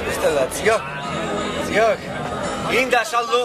Beste da, ziok, inda saldu.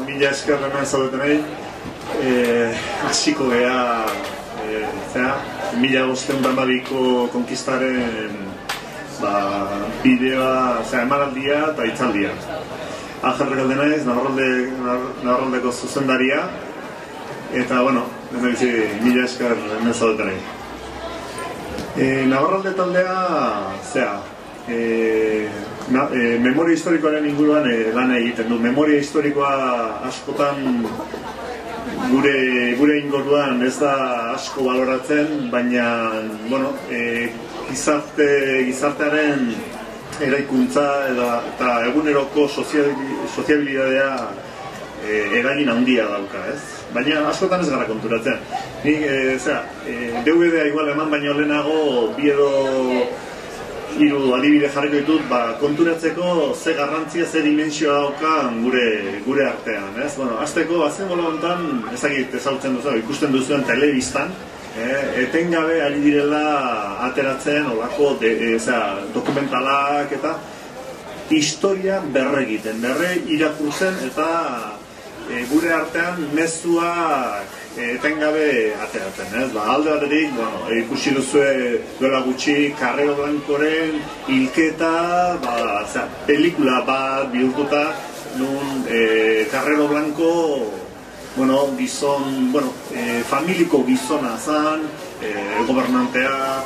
Mila esker hemen zaudetenei, hasiko gea, mila bostehun eta hamabiko konkistaren bideoa, emanaldia eta hitzaldia. Anger Rekalde naiz, Navarraldeko zuzendaria, eta, bueno, mila esker hemen zaudetenei. Navarralde taldea, memoria historikoaren inguruan lan egiten du. Memoria historikoa askotan gure inguruan ez da asko baloratzen, baina gizartearen eraikuntza eta eguneroko soziabilidadea eragin handia dauka, ez? Baina askotan ez gara konturatzen. Nik, DVD-a igual eman baino lehenago bi edo hiru adibide jarriko ditut, konturatzeko ze garrantzia, ze dimensioa daukan gure artean, ez? Hasteko, azken gola honetan, ezagit ezautzen duzu, ikusten duzuen telebistan, etengabe ari direla ateratzen, olako dokumentalak eta historia berregiten, irakurtzen eta gure artean mezuak etengabe ateratzen, ez? Alde batetik, ikusi duzue duela gutxi Carrero Blancoren hilketa, pelikula bat bihurtuta, nun Carrero Blanco, gizon, familiko gizona zan, gobernantea,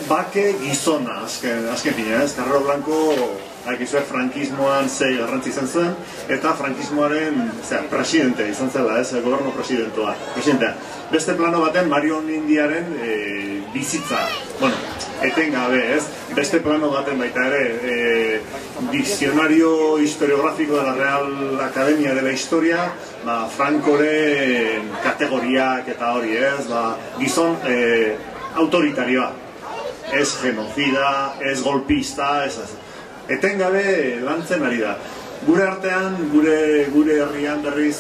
bake gizona, azken fina, ez? Carrero Blanco, frankismoan zei garrantzi izan zen, eta frankismoaren presidente izan zela, ez? Gobernu presidentea. Beste plano baten Marion Indiaren bizitza, etengabe, ez? Beste plano baten baita ere, diccionario historiográfico de la Real Academia de la Historia, Francoren kategoriak eta hori, ez? Gizon autoritarioa, ez genocida, ez golpista, ez etengabe lantzen ari da. Gure artean, gure herrian berriz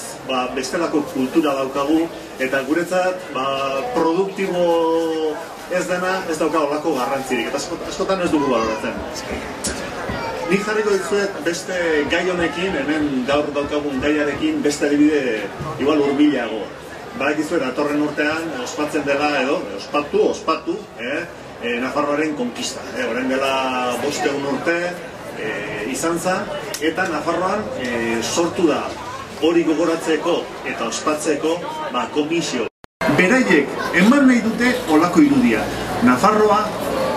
bestelako kultura daukagu, eta guretzat produktibo ez dena ez dauka olako garrantzirik, eta askotan ez dugu baloratzen. Nik jarriko dizuet beste gai honekin, hemen gaur daukagun gaiarekin beste adibide igual hurbilago. Badakizuet datorren urtean ospatzen dela edo, ospatu, Nafarroaren konkista. Orain dela 500 urte izan zen, eta Nafarroan sortu da hori gogoratzeko eta ospatzeko komisio. Beraiek eman nahi dute olako irudia. Nafarroa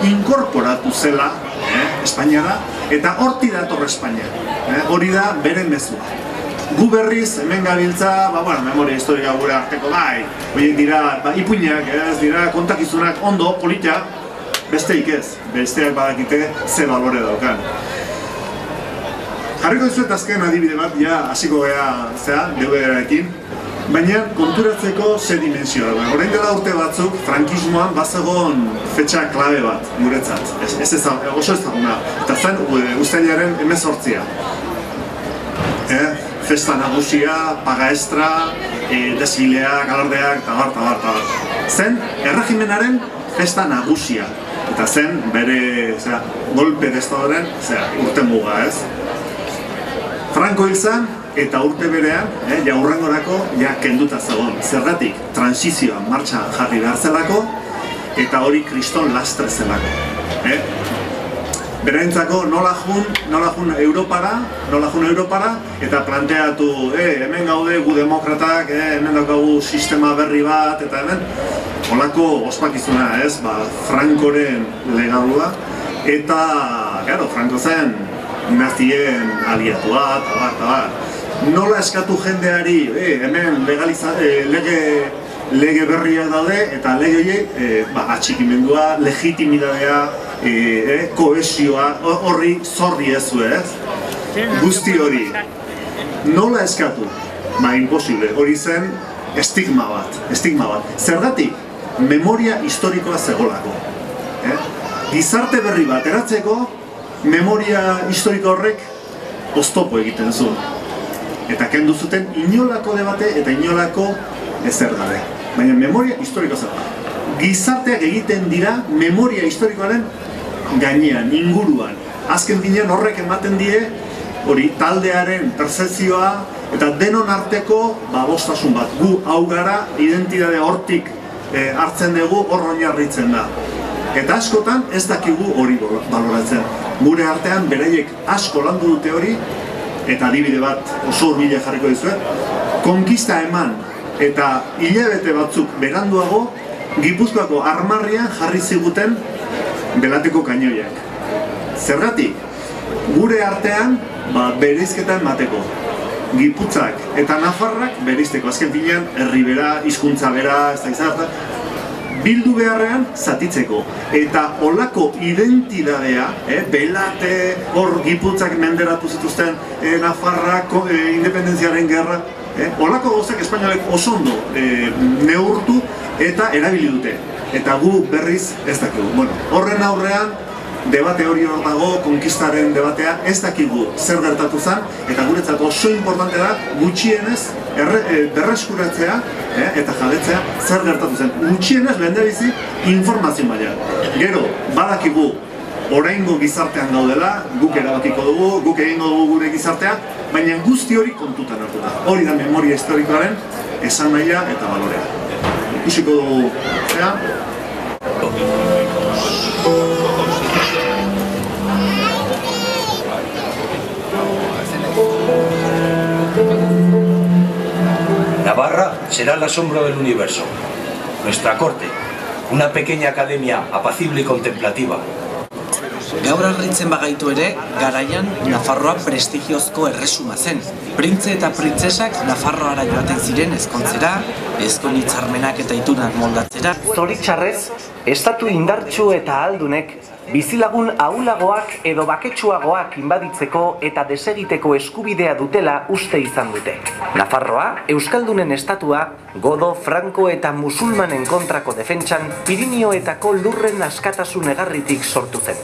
inkorporatu zela Espainiara, eta horti dator Espainia. Hori da bere mezua. Gu berriz, hemen gabiltza, memoria historika gure arteko horiek dira ipuinak, ez dira kontakizunak ondo, polita, besteik ez, besteak badakite ze balore daukan. Jarriko dizuet azken adibide bat, hasiko gea DVD-arekin, baina konturatzeko ze dimensioa dago. Orain dela urte batzuk, frankismoan bazegon fetxa klabe bat, guretzat, oso ezaguna, eta zen uztailaren 18. Festa nagusia, paga extra, desfileak, galardeak, tabar. Zen, erregimenaren festa nagusia. Eta zen, bere golpe de estadoren urte muga, ez? Franco hil zen, eta urte berean, hurrengorako kenduta zegoen. Zergatik, transizioa martxan jarri behar zelako, eta hori kriston lastre zelako. Berentzako nola jun Europara, eta planteatu, hemen gaude gu demokratak, hemen daukagu sistema berri bat, eta hemen, holako ospakizuna, ez, Francoren legadua, eta, claro, Franco zen nazien aliatua, eta nola eskatu jendeari, hemen lege berriak daude, eta lege horiek atxikimendua, legitimidadea, kohesioa, horri zorri ezu, ez? Guzti hori. Nola eskatu? Imposible. Hori zen estigma bat. Zergatik? Memoria historikoa zegolako. Gizarte berri bat eratzeko, memoria historiko horrek oztopo egiten zuen. Eta kendu zuten inolako debate eta inolako ezer gabe. Baina memoria historikoa zegolako. Gizarteak egiten dira memoria historikoaren gainean, inguruan. Azken finean horrek ematen die hori taldearen perzepzioa eta denon arteko bostasun bat. Gu hau gara, identitatea hortik hartzen dugu, hor oinarritzen da. Eta askotan ez dakigu hori baloratzen. Gure artean beraiek asko landu dute hori, eta adibide bat oso hurbila jarriko dizuet, konkista eman eta hilabete batzuk beranduago Gipuzkoako armarrian jarri ziguten belateko kainoiak. Zergatik, gure artean bereizketa emateko. Gipuzak eta Nafarrak bereizteko, azken finean, herri bera, hizkuntza bera, ez da izan, bildu beharrean zatitzeko. Eta olako identidadea, belate, hor Gipuzak menderatu zituzten, Nafarrak, independentziaren gerra, olako gauzak espainolek oso ondo neurtu eta erabili dute. Eta gu berriz ez dakigu. Horren aurrean, debate hori hor dago, konkistaren debatea, ez dakigu zer gertatu zen, eta guretzat oso importante da, gutxienez berreskuratzea eta jabetzea zer gertatu zen. Gutxienez lehendabizi informazio maila. Gero, badakigu oraingo gizartean gaudela, guk erabakiko dugu, guk egingo dugu gure gizartea, baina guzti hori kontutan hartu da. Hori da memoria historikoaren esan nahia eta balorea. Ikusiko dugu, Navarra será el asombro del universo. Nuestra corte, una pequeña academia apacible y contemplativa. Gaur harritzen bagaitu ere, garaian Nafarroa prestigiozko erresuma zen. Printze eta printzesak Nafarroara joaten ziren ezkontzera, ezkon hitzarmenak eta itunak moldatzera. Zoritxarrez, estatu indartsu eta aldunek, bizilagun ahulagoak edo baketsuagoak inbaditzeko eta desegiteko eskubidea dutela uste izan dute. Nafarroa, Euskaldunen estatua, Godo, Franco eta musulmanen kontrako defentsan Pirinioetako lurren askatasun egarritik sortu zen.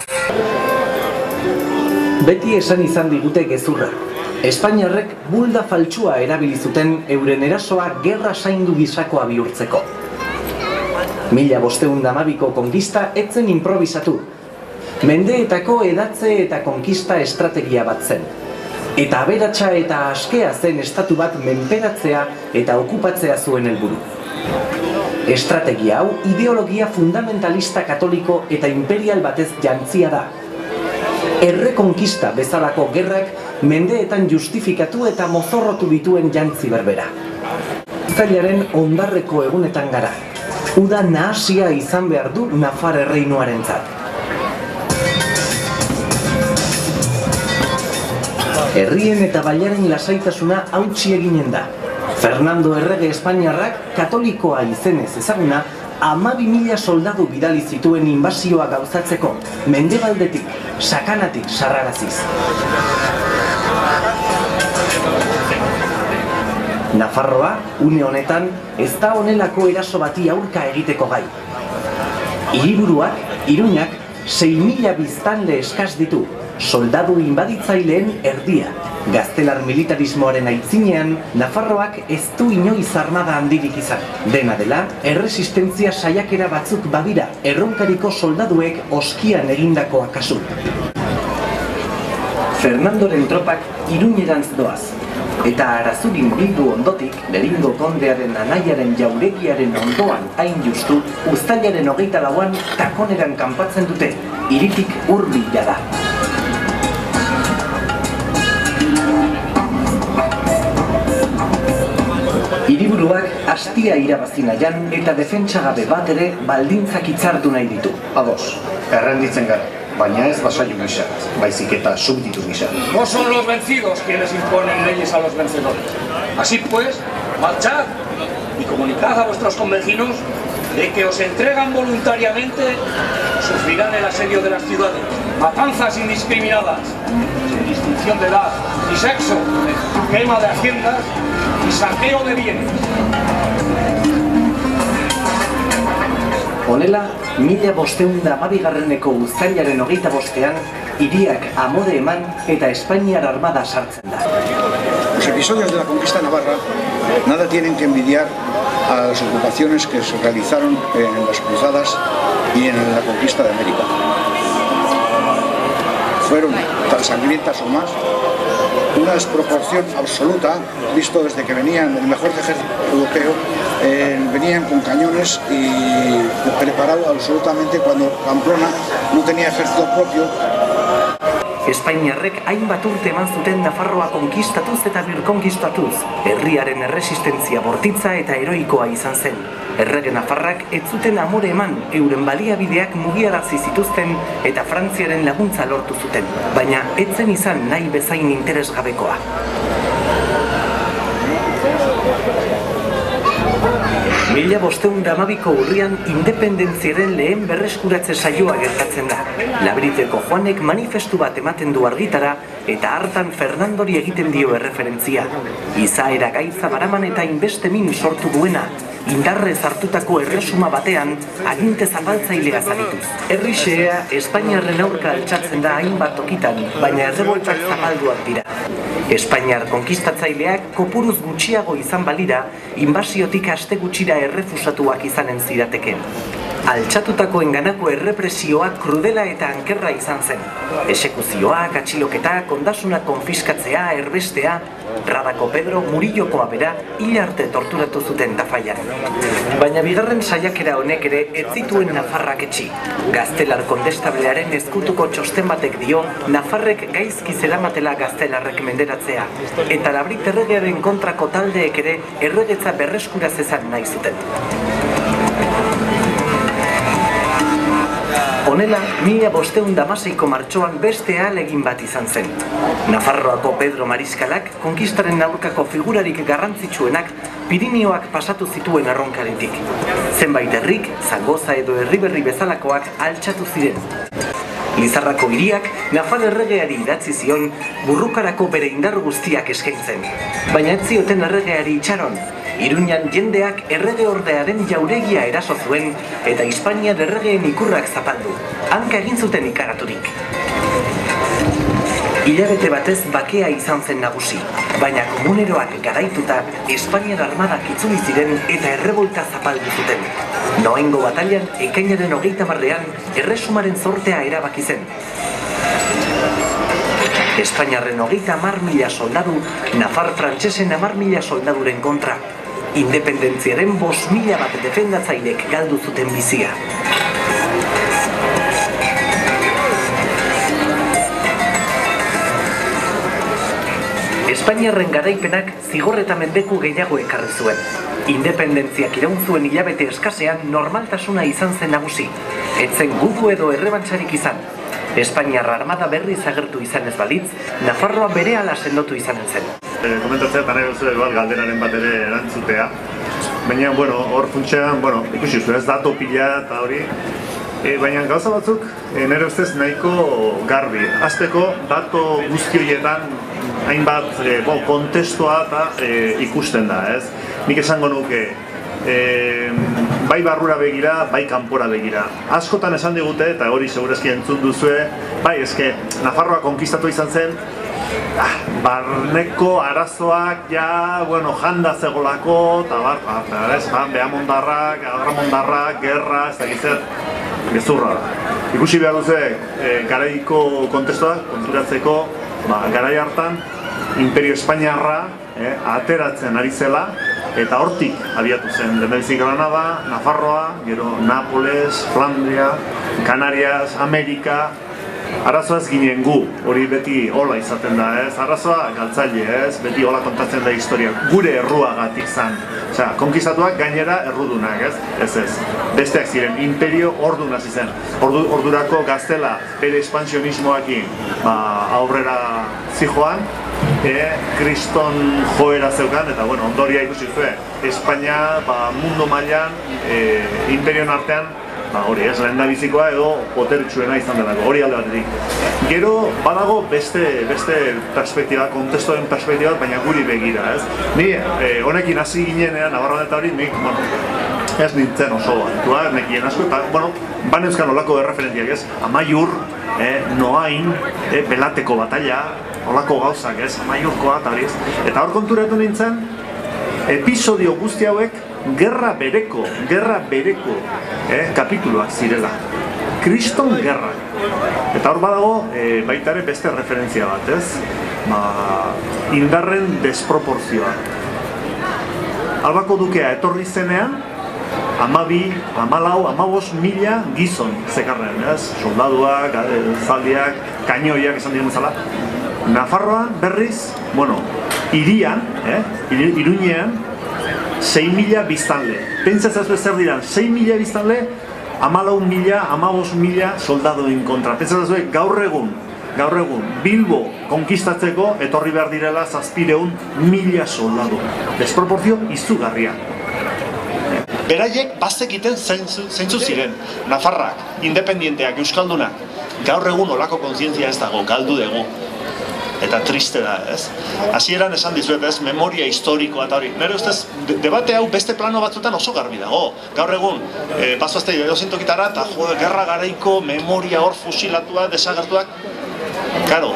Beti esan izan digute gezurra. Espainiarrek bulda faltsua erabili zuten euren erasoa gerra zaindu gisakoa bihurtzeko. 1512ko konkista etzen improvisatu. Mendeetako edatze eta konkista estrategia bat zen. Eta aberatsa eta askea zen estatu bat menperatzea eta okupatzea zuen helburu. Estrategia hau ideologia fundamentalista katoliko eta imperial batez jantzia da. Errekonkista bezalako gerrak mendeetan justifikatu eta mozorrotu dituen jantzi berbera. Uztailaren hondarreko egunetan gara. Uda nahasia izan behar du Nafar erreinuarentzat. Herrien eta bailaren lasaitasuna hautsi eginen da. Fernando errege Espainiarrak katolikoa izenez ezaguna 12.000 soldadu bidali zituen inbasioa gauzatzeko, mendebaldetik, sakanatik sarraraziz. Nafarroa, une honetan, ez da honelako eraso bati aurka egiteko gai. Hiriburuak, Iruñak, 6.000 biztanle eskas ditu, soldadu inbaditzaileen erdia. Gaztelar militarismoaren aitzinean, Nafarroak ez du inoiz armada handirik izan. Dena dela, erresistentzia saiakera batzuk badira, erronkariko soldaduek oskian egindakoa kasu. Fernandoren tropak Iruñerantz doaz. Eta Arazurin bildu ondotik, Leringo kondearen anaiaren jauregiaren ondoan hain justu, uztailaren 24an takoneran kanpatzen dute, hiritik hurbil jada. bastia irabazi nahian eta defentsa gabe bat ere baldintzak hitzartu nahi ditu. Ados, errenditzen gara, baina ez vasallo gisa, baizik eta subditu gisa. No son los vencidos quienes imponen leyes a los vencedores. Así pues, marchad y comunicad a vuestros convecinos de que os entregan voluntariamente, sufrirán el asedio de las ciudades, matanzas indiscriminadas, sin distinción de edad y sexo, quema de haciendas y saqueo de bienes. Honela, 1512 uztailaren 25ean, hiriak amore eman eta Espainiar armada sartzen da. Los episodios de la conquista navarra nada tienen que envidiar a las ocupaciones que se realizaron en las cruzadas y en la conquista de América. Fueron tan sangrientas o más, una desproporción absoluta, visto desde que venían el mejor ejército europeo, venían con cañones y preparado absolutamente cuando Pamplona no tenía ejército propio. Espainiarrek hainbat urte eman zuten Nafarroa konkistatuz eta birkonkistatuz. Herriaren erresistentzia bortitza eta heroikoa izan zen. Errege nafarrak ez zuten amore eman, euren baliabideak mugiarazi zituzten eta Frantziaren laguntza lortu zuten. Baina ez zen izan nahi bezain interesgabekoa. Mila 1512ko urrian independentziaren lehen berreskuratze saioa gertatzen da. Labriteko Juanek manifestu bat ematen du argitara eta hartan Fernandori egiten dio erreferentzia. Izaera gaitza baraman eta inbeste min sortu duena, indarrez hartutako erresuma batean aginte zapaltzailea zanituz. Herri xehea Espainiarren aurka altxatzen da hainbat tokitan, baina erreboltak zapalduak dira. Espainiar konkistatzaileak kopuruz gutxiago izan balira, inbasiotik aste gutxira errefusatuak izanen zirateken. Altxatutakoen ganako errepresioa krudela eta ankerra izan zen. Esekuzioak, atxiloketa, ondasuna konfiskatzea, erbestea, Radako Pedro Murillokoa bera hil arte torturatu zuten Tafallan. Baina bigarren saiakera honek ere ez zituen Nafarrak etxi. Gaztelar kondestablearen ezkutuko txosten batek dio Nafarrek gaizki zeramatela Gaztelarrek menderatzea, eta Labrit erregearen kontrako taldeek ere erregetza berreskura zezan nahi zuten. Honela, 1516ko martxoan beste ahalegin bat izan zen. Nafarroako Pedro Mariskalak, konkistaren aurkako figurarik garrantzitsuenak, Pirinioak pasatu zituen erronkaritik. Zenbait herrik, Zangoza edo Herriberri bezalakoak altxatu ziren. Lizarrako hiriak Nafar erregeari idatzi zion burrukarako bere indar guztiak eskaintzen. Baina ez zioten erregeari itxaron. Iruñan jendeak errege ordearen jauregia eraso zuen eta Hispaniar erregeen ikurrak zapaldu. Hanka egin zuten ikaraturik. Hilabete batez bakea izan zen nagusi, baina komuneroak garaituta Espainiar armadak itzuli ziren eta errebolta zapaldu zuten. Noaingo batalian ekainaren 30ean erresumaren zortea erabaki zen. Espainiarren 30.000 soldadu, Nafar frantsesen 10.000 soldaduren kontra. Independentziaren 5.000 bat defendatzailek galdu zuten bizia. Espainiarren garaipenak zigor eta mendeku gehiago ekarri zuen. Independentziak iraun zuen hilabete eskasean normaltasuna izan zen nagusi. Ez zen gudu edo errebantzarik izan. Espainiar armada berriz agertu izan ez balitz, Nafarroa berehala sendotu izanen zen. Komentatzea eta nahi duzu igual galderaren bat ere erantzutea. Baina, hor funtsean, ikusi zu, ez dato pila eta hori. Baina gauza batzuk, nire ustez nahiko garbi. Azteko, dato guzti horietan hainbat kontestua eta ikusten da, ez? Nik esango nuke, bai barrura begira, bai kanpora begira. Askotan esan digute, eta hori segurazki entzun duzue, bai, eske, Nafarroa konkistatu izan zen, barneko arazoak janda zegolako, eta behamondarrak, agramondarrak, gerra, ez da gizet, gezurra da. Ikusi behar duzuek, garaiko kontestua, konturatzeko, garai hartan, Imperio Espainiarra ateratzen ari zela, eta hortik abiatu zen, lehendabizi Granada, Nafarroa, gero Nápoles, Flandria, Canarias, Amerika. Arazoa ez ginen gu, hori beti hola izaten da, ez? Arazoa galtzaile, ez? Beti hola kontatzen da historia. Gure erruagatik zan. Osea, konkistatuak gainera errudunak, ez? Besteak ziren, imperio ordun hasi zen. Ordurako Gaztela bere espansionismoakin aurrera zijoan, kriston joera zeukan, eta ondoria ikusi zuen. Espainia mundu mailan, imperion artean, hori ez, lehendabizikoa edo poteritsuena izan delako, hori alde batetik. Gero, badago beste perspektiba, kontestoen perspektiba, baina guri begira, ez? Ni, honekin hasi ginenean, Navarra eta hori, nik, ez nintzen oso bantua, nekien asko, eta, ban euskan olako erreferentiak, ez? Amaiur, Noain, Belateko batalla, olako gauzak, ez? Amaiurkoa, eta hori ez. Eta hor konturatu nintzen, episodio guzti hauek, gerra bereko kapituluak zirela. Kriston gerra. Eta hor badago baita ere beste referentzia bat, ez? Indarren desproporzioa. Albako dukea etorri zenean, 12, 14, 15 mila gizon zekarren, ez? Soldaduak, zaldiak, kainoiak esan diren bezala. Nafarroan berriz, hirian, Iruñean, 6.000 biztanle. Pentsatzen zer diran, 6.000 biztanle, 14.000, 15.000 soldadoen kontra. Pentsatzen gaur egun, Bilbo konkistatzeko etorri behar direla 700.000 soldadu. Desproporzio izugarria. Beraiek bazekiten zeintzu ziren, Nafarrak, independienteak, euskaldunak. Gaur egun olako kontzientzia ez dago, galdu dugu. Eta triste da, ez? Hasieran esan dizuet, ez? Memoria historikoa eta hori. Nire ustez, debate hau beste plano batzuetan oso garbi dago. Gaur egun, bazoazte edozintokitara, eta gerra garaiko memoria hor fusilatua, desagertuak. Karo,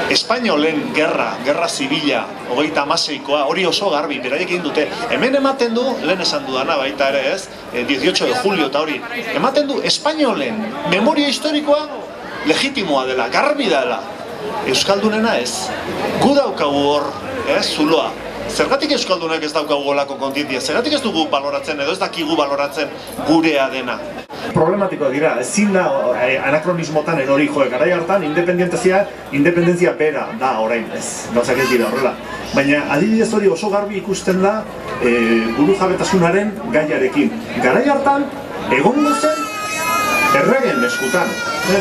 Espainolen gerra zibila, 36koa, hori oso garbi, beraiek egin dute. Hemen ematen du, lehen esan dudana baita ere, ez? 18 de julio eta hori. Ematen du, Espainolen memoria historikoa legitimoa dela, garbi dela. Euskaldunena ez. Gu daukagu hor, zuloa. Zergatik euskaldunak ez daukagu olako kontzientzia? Zergatik ez dugu baloratzen edo ez dakigu baloratzen gurea dena? Problematikoa dira, ezin da anakronismotan erori joek. Garai hartan, independentzia bera da orain, ez. Gauzak ez dira horrela. Baina adibidez hori oso garbi ikusten da burujabetasunaren gaiarekin. Garai hartan, egongo zen erregen eskutan.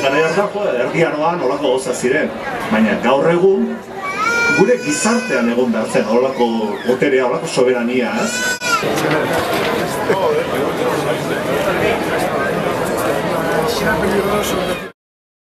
Garai hartan, erdianoan olako gauza ziren. Baina gaur egun, gure gizartean egon behar zen, olako boterea, olako soberania, ez?